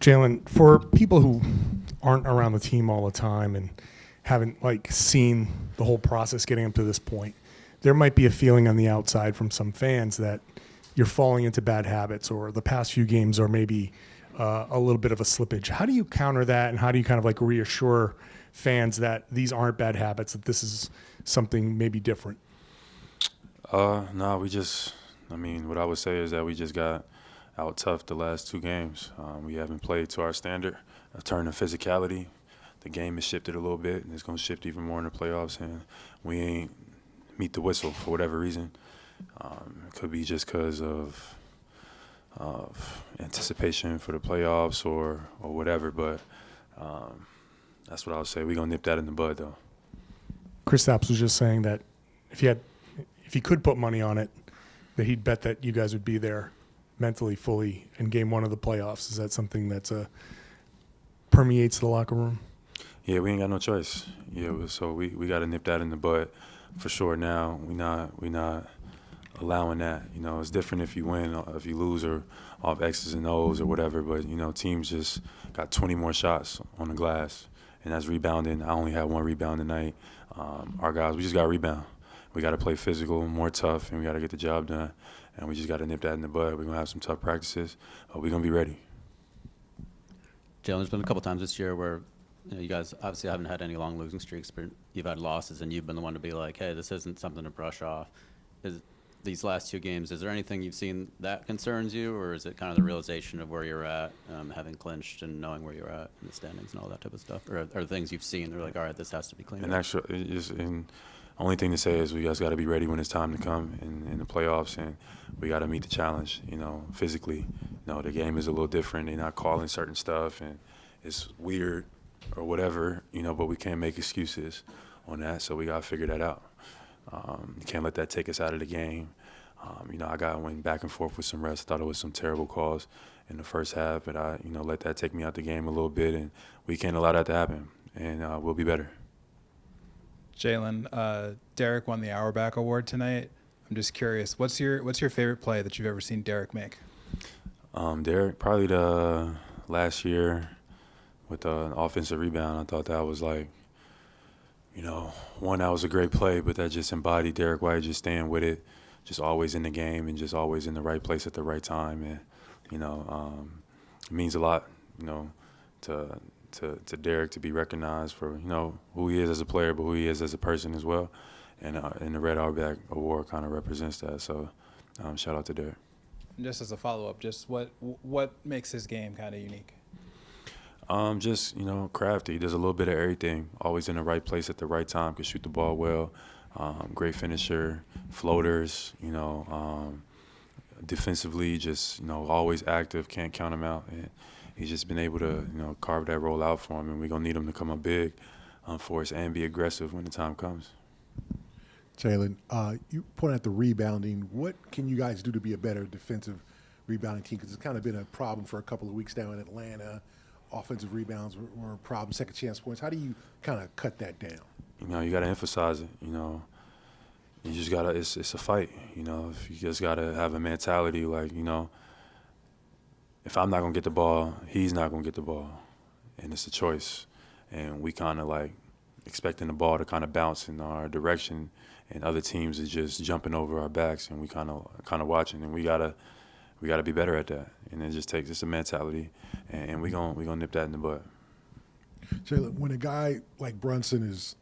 Jalen, for people who aren't around the team all the time and haven't seen the whole process getting up to this point, there might be a feeling on the outside from some fans that you're falling into bad habits, or the past few games are maybe a little bit of a slippage. How do you counter that, and how do you kind of reassure fans that these aren't bad habits, that this is something maybe different? No, what I would say is that we just got out tough the last two games. We haven't played to our standard, a turn of physicality. The game has shifted a little bit, and it's going to shift even more in the playoffs, and we ain't meet the whistle for whatever reason. It could be just because of anticipation for the playoffs or whatever, but that's what I would say. We're going to nip that in the bud, though. Kristaps was just saying that if he could put money on it, that he'd bet that you guys would be there mentally fully in game one of the playoffs. Is that something that permeates the locker room? Yeah, we ain't got no choice. Yeah, so we got to nip that in the bud for sure. Now we not allowing that. It's different if you win, or if you lose, or off X's and O's or whatever. But teams just got 20 more shots on the glass, and that's rebounding. I only had one rebound tonight. Our guys, we just got to rebound. We got to play physical, more tough, and we got to get the job done. And we just got to nip that in the bud. We're gonna have some tough practices. We're gonna be ready. Jalen, there's been a couple times this year where you guys obviously haven't had any long losing streaks, but you've had losses, and you've been the one to be like, hey, this isn't something to brush off. These last two games, is there anything you've seen that concerns you, or is it kind of the realization of where you're at, having clinched and knowing where you're at in the standings and all that type of stuff? Or are things you've seen, they're like, all right, this has to be cleaned and up? actually, only thing to say is we guys got to be ready when it's time to come in the playoffs, and we got to meet the challenge, physically. The game is a little different. They're not calling certain stuff, and it's weird or whatever, but we can't make excuses on that, so we got to figure that out. You can't let that take us out of the game. I went back and forth with some refs. I thought it was some terrible calls in the first half, but I let that take me out the game a little bit, and we can't allow that to happen, and we'll be better. Jalen, Derrick won the Auerbach Award tonight. I'm just curious, what's your favorite play that you've ever seen Derrick make? Derrick, probably the last year with the offensive rebound. I thought that was that was a great play, but that just embodied Derrick White just staying with it, just always in the game and just always in the right place at the right time. And, it means a lot, to Derrick to be recognized for, who he is as a player, but who he is as a person as well. And the Red Auerbach Award kind of represents that. So shout out to Derrick. And just as a follow-up, just what makes his game kind of unique? Just, crafty. He does a little bit of everything, always in the right place at the right time, can shoot the ball well, great finisher, floaters, defensively just, always active, can't count him out. And he's just been able to, carve that role out for him, and we're going to need him to come up big for us and be aggressive when the time comes. Jalen, you point out the rebounding. What can you guys do to be a better defensive rebounding team? Because it's kind of been a problem for a couple of weeks now in Atlanta. Offensive rebounds were a problem, second chance points. How do you kind of cut that down? You got to emphasize it, You just got to, it's a fight, If you just got to have a mentality if I'm not going to get the ball, he's not going to get the ball. And it's a choice. And we kind of expecting the ball to kind of bounce in our direction, and other teams is just jumping over our backs, and we kind of watching, and we gotta be better at that. And it just takes a mentality, and we gonna nip that in the bud. Jalen, when a guy like Brunson is,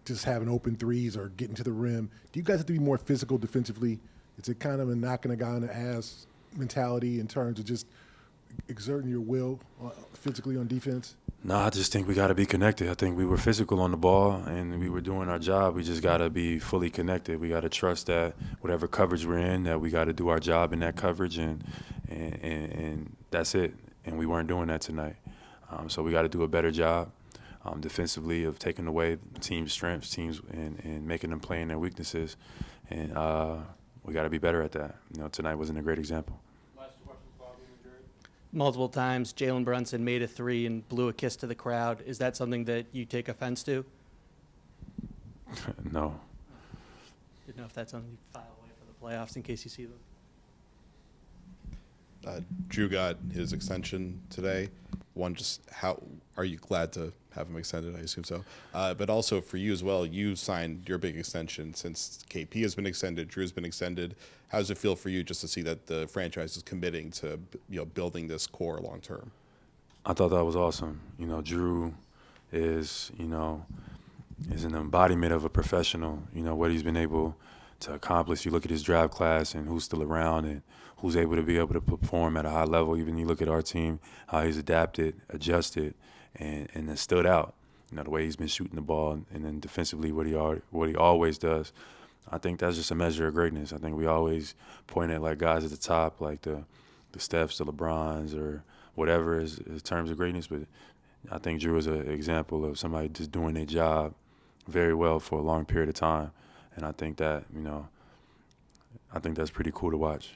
just having open threes or getting to the rim, do you guys have to be more physical defensively? Is it kind of a knocking a guy in the ass mentality in terms of just exerting your will physically on defense? No, I just think we got to be connected. I think we were physical on the ball, and we were doing our job. We just got to be fully connected. We got to trust that whatever coverage we're in, that we got to do our job in that coverage, and that's it. And we weren't doing that tonight. So we got to do a better job defensively of taking away teams' strengths, and making them play in their weaknesses. And we got to be better at that. Tonight wasn't a great example. Multiple times, Jalen Brunson made a three and blew a kiss to the crowd. Is that something that you take offense to? No. Didn't know if that's something you file away for the playoffs in case you see them. Drew got his extension today. One, just how are you glad to have him extended? I assume so. But also for you as well, you signed your big extension since KP has been extended, Drew's been extended. How does it feel for you just to see that the franchise is committing to building this core long term? I thought that was awesome. Drew is is an embodiment of a professional. What he's been able to accomplish. You look at his draft class and who's still around and who's able to perform at a high level. Even you look at our team, how he's adapted, adjusted, and then stood out. The way he's been shooting the ball, and then defensively what he always does. I think that's just a measure of greatness. I think we always point at like guys at the top, like the Stephs, the LeBrons, or whatever is terms of greatness. But I think Drew is an example of somebody just doing their job very well for a long period of time. And I think that, I think that's pretty cool to watch.